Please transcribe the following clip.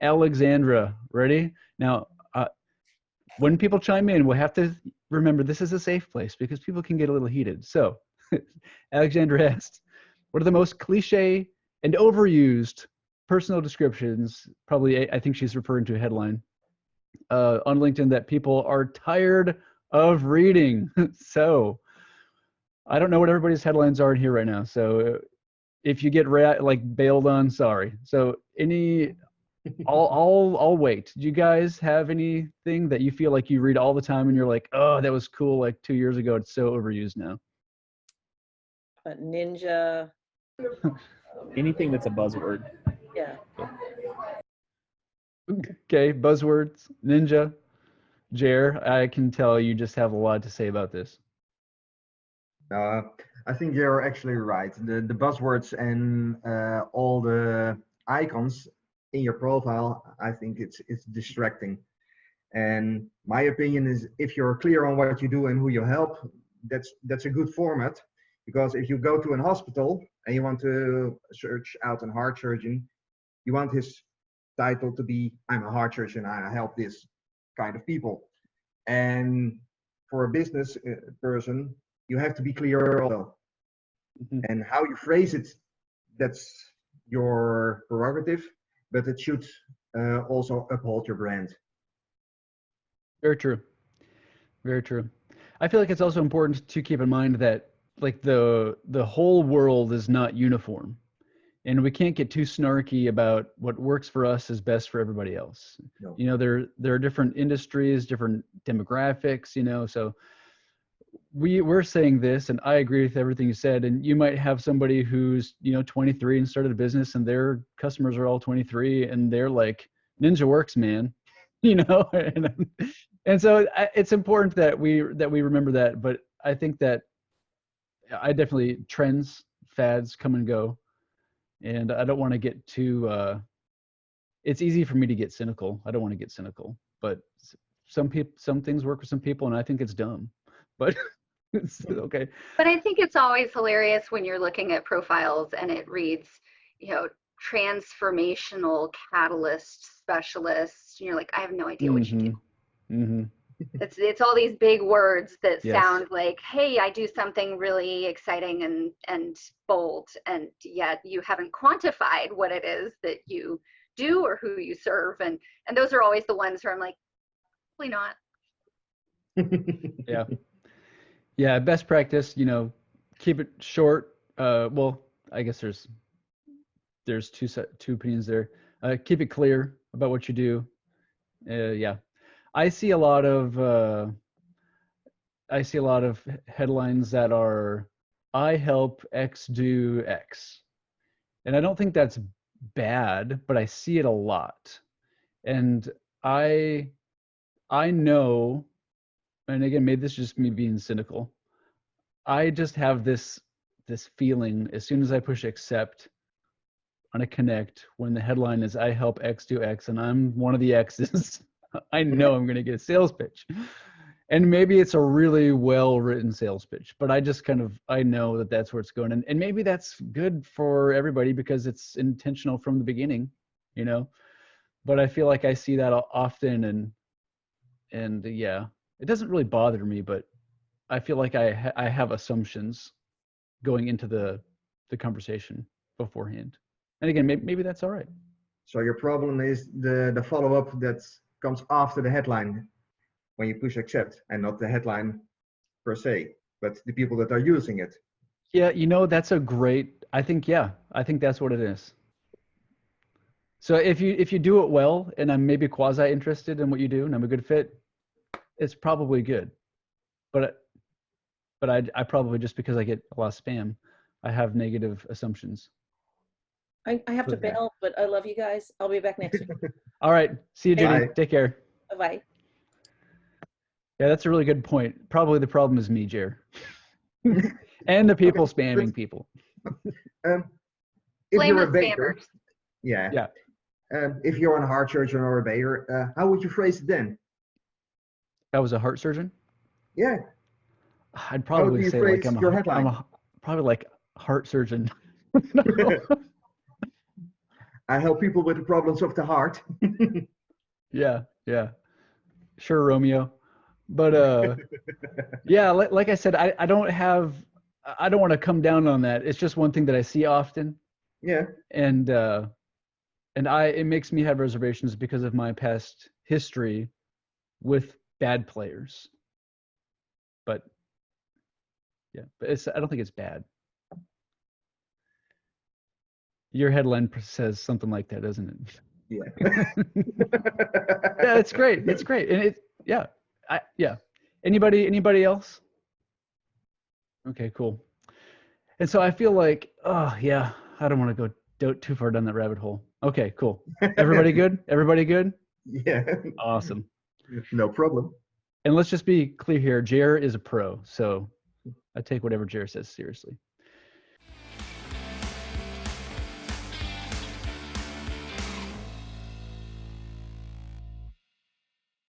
Alexandra. Ready? Now, when people chime in, we'll have to remember this is a safe place because people can get a little heated. So, Alexandra asked, what are the most cliche and overused personal descriptions? Probably, I think she's referring to a headline on LinkedIn that people are tired of reading. So, I don't know what everybody's headlines are in here right now. So, if you get bailed on, sorry. So, I'll wait. Do you guys have anything that you feel like you read all the time and you're like, oh, that was cool like 2 years ago. It's so overused now. Ninja. Anything that's a buzzword. Yeah. Okay, buzzwords, ninja. Jer, I can tell you just have a lot to say about this. I think you're actually right. The buzzwords and all the icons in your profile, I think it's distracting. And my opinion is, if you're clear on what you do and who you help, that's a good format. Because if you go to an hospital and you want to search out a heart surgeon, you want his title to be, I'm a heart surgeon, I help this kind of people. And for a business person, you have to be clear also. Mm-hmm. And how you phrase it, that's your prerogative, but it should also uphold your brand. Very true. Very true. I feel like it's also important to keep in mind that like the whole world is not uniform, and we can't get too snarky about what works for us is best for everybody else. No. You know, there are different industries, different demographics, you know, so we're saying this, and I agree with everything you said, and you might have somebody who's, you know, 23 and started a business and their customers are all 23 and they're like, Ninja works, man, you know. And so it's important that we remember that. But I think that I definitely, trends, fads come and go, and I don't want to get too it's easy for me to get cynical. I don't want to get cynical, but some things work for some people, and I think it's dumb, but it's okay. But I think it's always hilarious when you're looking at profiles and it reads, you know, transformational catalyst specialist, and you're like, I have no idea what you do. Mm-hmm. It's all these big words that sound like, hey, I do something really exciting and bold, and yet you haven't quantified what it is that you do or who you serve, and those are always the ones where I'm like, probably not. Yeah, best practice, you know, keep it short. Well, I guess there's two opinions there. Keep it clear about what you do. Yeah, I see a lot of headlines that are, I help X do X, and I don't think that's bad, but I see it a lot, and I know, and again, maybe this is just me being cynical, I just have this feeling as soon as I push accept on a connect, when the headline is I help X do X and I'm one of the X's, I know I'm going to get a sales pitch. And maybe it's a really well written sales pitch, but I just I know that that's where it's going. And maybe that's good for everybody because it's intentional from the beginning, you know, but I feel like I see that often, and yeah, it doesn't really bother me, but I feel like I have assumptions going into the conversation beforehand. And again, maybe that's all right. So your problem is the follow-up that comes after the headline when you push accept, and not the headline per se, but the people that are using it. Yeah, you know, that's a great, I think that's what it is. So if you do it well, and I'm maybe quasi interested in what you do and I'm a good fit, it's probably good. But I probably, just because I get a lot of spam, I have negative assumptions. I have to bail, but I love you guys. I'll be back next week. All right. See you, Judy. Bye. Take care. Bye-bye. Yeah, that's a really good point. Probably the problem is me, Jer. And the people spamming people. If Blame you're a the baker, spammers. yeah. If you're a heart surgeon or a baker, how would you phrase it then? I was a heart surgeon? Yeah. I'd probably say like I'm probably like heart surgeon. I help people with the problems of the heart. Yeah, yeah. Sure, Romeo. But yeah, like I said, I don't want to come down on that. It's just one thing that I see often, Yeah. and it makes me have reservations because of my past history with bad players. But yeah, but I don't think it's bad. Your headline says something like that, doesn't it? Yeah. Yeah, it's great. It's great. And yeah. Anybody else? Okay, cool. And so I feel like, oh yeah, I don't want to go too far down that rabbit hole. Okay, cool. Everybody good? Everybody good? Yeah. Awesome. No problem. And let's just be clear here, Jer is a pro, so I take whatever Jer says seriously.